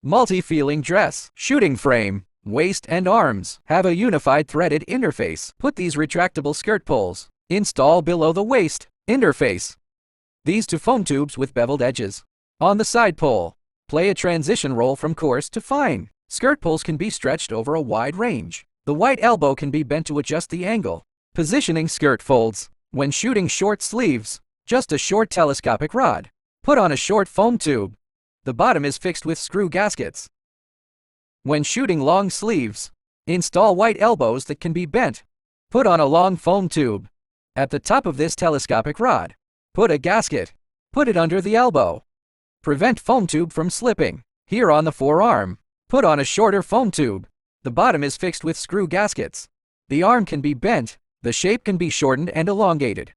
Multi-feeling dress. Shooting frame. Waist and arms have a unified threaded interface. Put these retractable skirt poles. Install below the waist interface. These two foam tubes with beveled edges. On the side pole, play a transition roll from coarse to fine. Skirt poles can be stretched over a wide range. The white elbow can be bent to adjust the angle. Positioning skirt folds. When shooting short sleeves, just a short telescopic rod. Put on a short foam tube. The bottom is fixed with screw gaskets. When shooting long sleeves, install white elbows that can be bent. Put on a long foam tube. At the top of this telescopic rod, put a gasket. Put it under the elbow. Prevent foam tube from slipping. Here on the forearm, put on a shorter foam tube. The bottom is fixed with screw gaskets. The arm can be bent. The shape can be shortened and elongated.